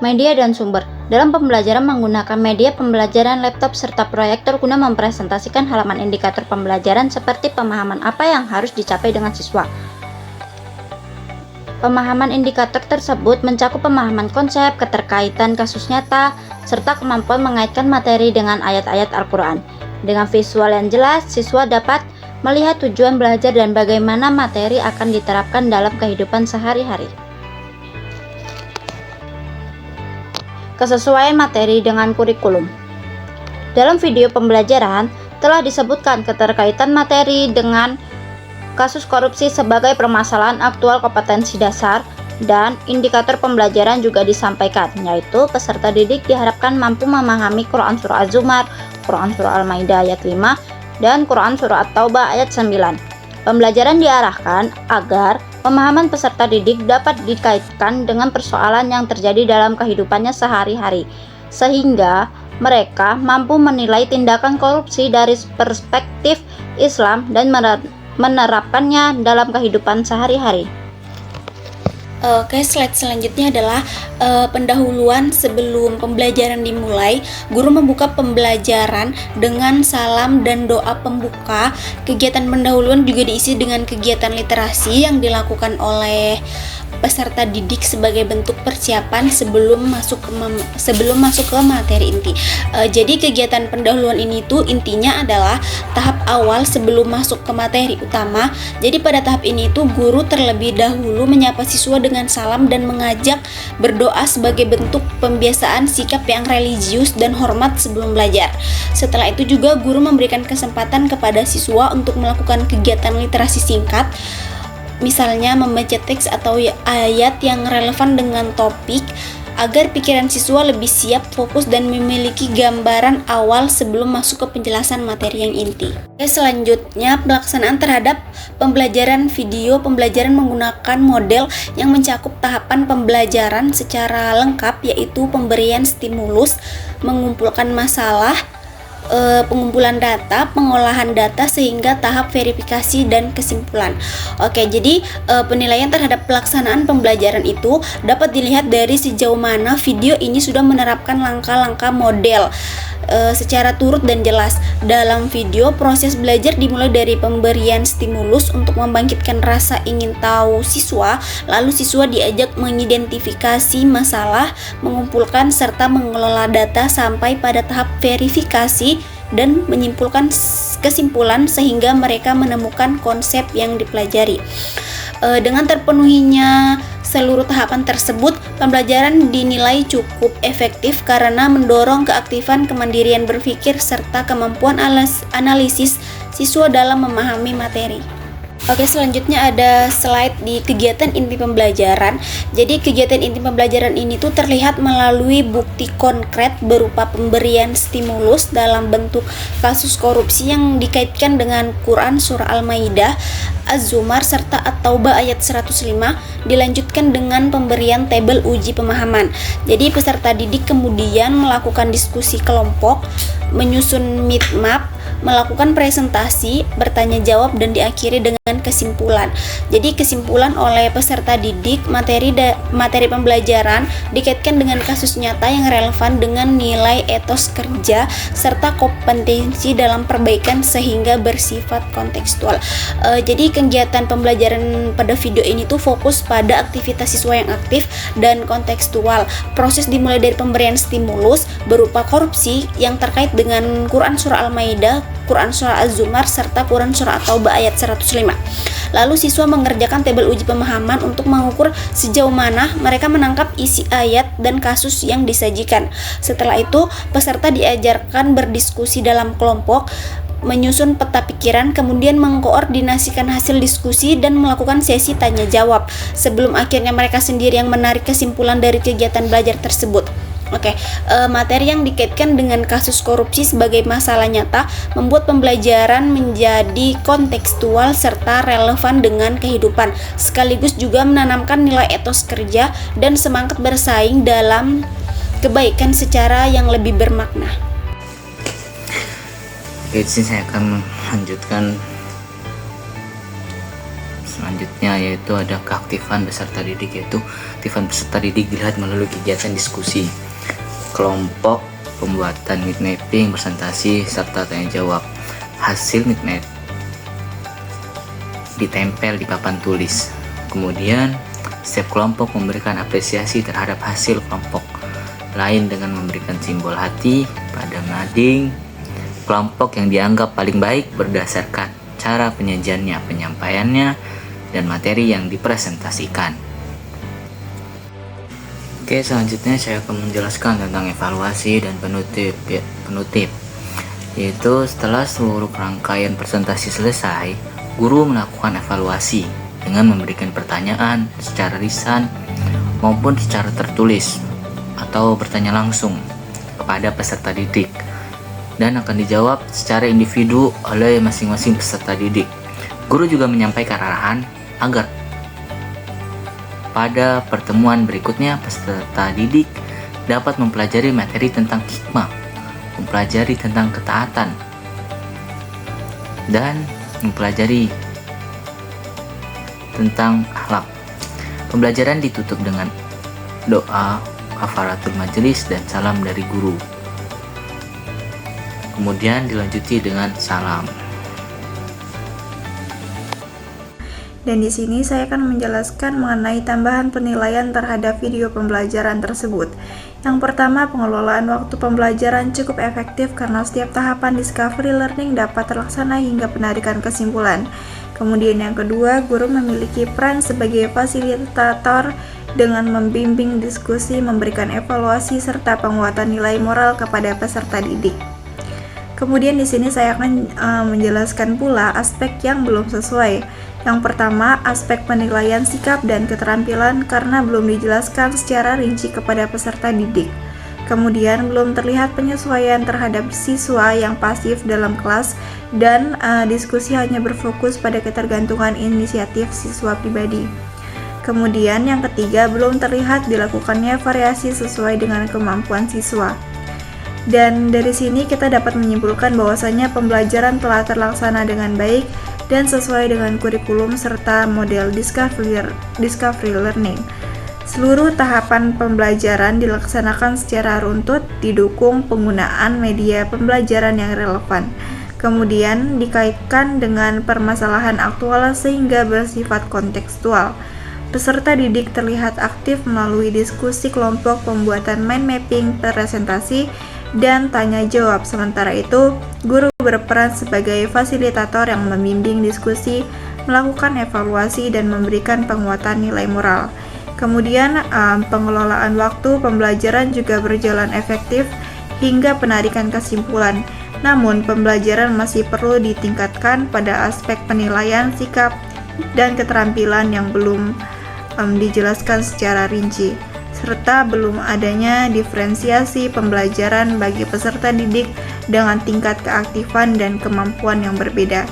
Media dan sumber. Dalam pembelajaran menggunakan media pembelajaran laptop serta proyektor guna mempresentasikan halaman indikator pembelajaran seperti pemahaman apa yang harus dicapai dengan siswa. Pemahaman indikator tersebut mencakup pemahaman konsep, keterkaitan kasus nyata, serta kemampuan mengaitkan materi dengan ayat-ayat Al-Quran. Dengan visual yang jelas, siswa dapat melihat tujuan belajar dan bagaimana materi akan diterapkan dalam kehidupan sehari-hari. Kesesuaian materi dengan kurikulum. Dalam video pembelajaran, telah disebutkan keterkaitan materi dengan kasus korupsi sebagai permasalahan aktual kompetensi dasar, dan indikator pembelajaran juga disampaikan, yaitu peserta didik diharapkan mampu memahami Quran Surah Az-Zumar, Quran Surah Al-Maidah ayat 5, dan Quran Surah At-Taubah ayat 9. Pembelajaran diarahkan agar pemahaman peserta didik dapat dikaitkan dengan persoalan yang terjadi dalam kehidupannya sehari-hari, sehingga mereka mampu menilai tindakan korupsi dari perspektif Islam dan menerapkannya dalam kehidupan sehari-hari. Oke, slide selanjutnya adalah pendahuluan. Sebelum pembelajaran dimulai, guru membuka pembelajaran dengan salam dan doa pembuka. Kegiatan pendahuluan juga diisi dengan kegiatan literasi yang dilakukan oleh peserta didik sebagai bentuk persiapan sebelum masuk ke materi inti. Jadi kegiatan pendahuluan ini tuh intinya adalah tahap awal sebelum masuk ke materi utama. Jadi pada tahap ini tuh guru terlebih dahulu menyapa siswa dengan salam dan mengajak berdoa sebagai bentuk pembiasaan sikap yang religius dan hormat sebelum belajar. Setelah itu juga guru memberikan kesempatan kepada siswa untuk melakukan kegiatan literasi singkat, misalnya membaca teks atau ayat yang relevan dengan topik, agar pikiran siswa lebih siap, fokus, dan memiliki gambaran awal sebelum masuk ke penjelasan materi yang inti. Oke, selanjutnya pelaksanaan terhadap pembelajaran video. Pembelajaran menggunakan model yang mencakup tahapan pembelajaran secara lengkap, yaitu pemberian stimulus, mengumpulkan masalah, pengumpulan data, pengolahan data, sehingga tahap verifikasi dan kesimpulan. Oke, jadi penilaian terhadap pelaksanaan pembelajaran itu dapat dilihat dari sejauh mana video ini sudah menerapkan langkah-langkah model secara turut dan jelas. Dalam video, proses belajar dimulai dari pemberian stimulus untuk membangkitkan rasa ingin tahu siswa, lalu siswa diajak mengidentifikasi masalah, mengumpulkan serta mengelola data sampai pada tahap verifikasi dan menyimpulkan kesimpulan sehingga mereka menemukan konsep yang dipelajari. Dengan terpenuhinya seluruh tahapan tersebut, pembelajaran dinilai cukup efektif karena mendorong keaktifan kemandirian berpikir serta kemampuan analisis siswa dalam memahami materi. Oke, selanjutnya ada slide di kegiatan inti pembelajaran. Jadi kegiatan inti pembelajaran ini tuh terlihat melalui bukti konkret berupa pemberian stimulus dalam bentuk kasus korupsi yang dikaitkan dengan Quran Surah Al-Maidah, Az-Zumar, serta At-Taubah ayat 105, dilanjutkan dengan pemberian tabel uji pemahaman. Jadi peserta didik kemudian melakukan diskusi kelompok, menyusun mind map, melakukan presentasi, bertanya jawab, dan diakhiri dengan kesimpulan. Jadi kesimpulan oleh peserta didik, materi pembelajaran dikaitkan dengan kasus nyata yang relevan dengan nilai etos kerja serta kompetensi dalam perbaikan sehingga bersifat kontekstual. Jadi kegiatan pembelajaran pada video ini tuh fokus pada aktivitas siswa yang aktif dan kontekstual. Proses dimulai dari pemberian stimulus berupa korupsi yang terkait dengan Quran Surah Al-Maidah, Quran Surah Az-Zumar, serta Quran Surah At-Taubah ayat 105. Lalu siswa mengerjakan tabel uji pemahaman untuk mengukur sejauh mana mereka menangkap isi ayat dan kasus yang disajikan. Setelah itu, peserta diajarkan berdiskusi dalam kelompok, menyusun peta pikiran, kemudian mengkoordinasikan hasil diskusi dan melakukan sesi tanya jawab sebelum akhirnya mereka sendiri yang menarik kesimpulan dari kegiatan belajar tersebut. Oke, materi yang dikaitkan dengan kasus korupsi sebagai masalah nyata membuat pembelajaran menjadi kontekstual serta relevan dengan kehidupan, sekaligus juga menanamkan nilai etos kerja dan semangat bersaing dalam kebaikan secara yang lebih bermakna. Oke, di sini saya akan melanjutkan Selanjutnya yaitu ada keaktifan peserta didik, yaitu aktifan peserta didik dilihat melalui kegiatan diskusi, kelompok, pembuatan mind mapping, presentasi, serta tanya jawab. Hasil mind map ditempel di papan tulis. Kemudian setiap kelompok memberikan apresiasi terhadap hasil kelompok lain dengan memberikan simbol hati pada mading kelompok yang dianggap paling baik berdasarkan cara penyajiannya, penyampaiannya, dan materi yang dipresentasikan. Oke, selanjutnya saya akan menjelaskan tentang evaluasi dan penutup, yaitu setelah seluruh rangkaian presentasi selesai, guru melakukan evaluasi dengan memberikan pertanyaan secara lisan maupun secara tertulis atau bertanya langsung kepada peserta didik dan akan dijawab secara individu oleh masing-masing peserta didik. Guru juga menyampaikan arahan agar pada pertemuan berikutnya peserta didik dapat mempelajari materi tentang hikmah, mempelajari tentang ketaatan, dan mempelajari tentang akhlak. Pembelajaran ditutup dengan doa, kafaratul majelis, dan salam dari guru. Kemudian dilanjuti dengan salam. Dan di sini saya akan menjelaskan mengenai tambahan penilaian terhadap video pembelajaran tersebut. Yang pertama, pengelolaan waktu pembelajaran cukup efektif karena setiap tahapan discovery learning dapat terlaksana hingga penarikan kesimpulan. Kemudian yang kedua, guru memiliki peran sebagai fasilitator dengan membimbing diskusi, memberikan evaluasi, serta penguatan nilai moral kepada peserta didik. Kemudian di sini saya akan menjelaskan pula aspek yang belum sesuai. Yang pertama, aspek penilaian sikap dan keterampilan karena belum dijelaskan secara rinci kepada peserta didik. Kemudian belum terlihat penyesuaian terhadap siswa yang pasif dalam kelas dan diskusi hanya berfokus pada ketergantungan inisiatif siswa pribadi. Kemudian yang ketiga, belum terlihat dilakukannya variasi sesuai dengan kemampuan siswa. Dan dari sini kita dapat menyimpulkan bahwasanya pembelajaran telah terlaksana dengan baik dan sesuai dengan kurikulum serta model discovery learning. Seluruh tahapan pembelajaran dilaksanakan secara runtut, didukung penggunaan media pembelajaran yang relevan. Kemudian dikaitkan dengan permasalahan aktual sehingga bersifat kontekstual. Peserta didik terlihat aktif melalui diskusi kelompok, pembuatan mind mapping, presentasi, dan tanya jawab. Sementara itu, guru berperan sebagai fasilitator yang membimbing diskusi, melakukan evaluasi, dan memberikan penguatan nilai moral. Kemudian, pengelolaan waktu pembelajaran juga berjalan efektif hingga penarikan kesimpulan. Namun, pembelajaran masih perlu ditingkatkan pada aspek penilaian sikap dan keterampilan yang belum dijelaskan secara rinci, serta belum adanya diferensiasi pembelajaran bagi peserta didik dengan tingkat keaktifan dan kemampuan yang berbeda.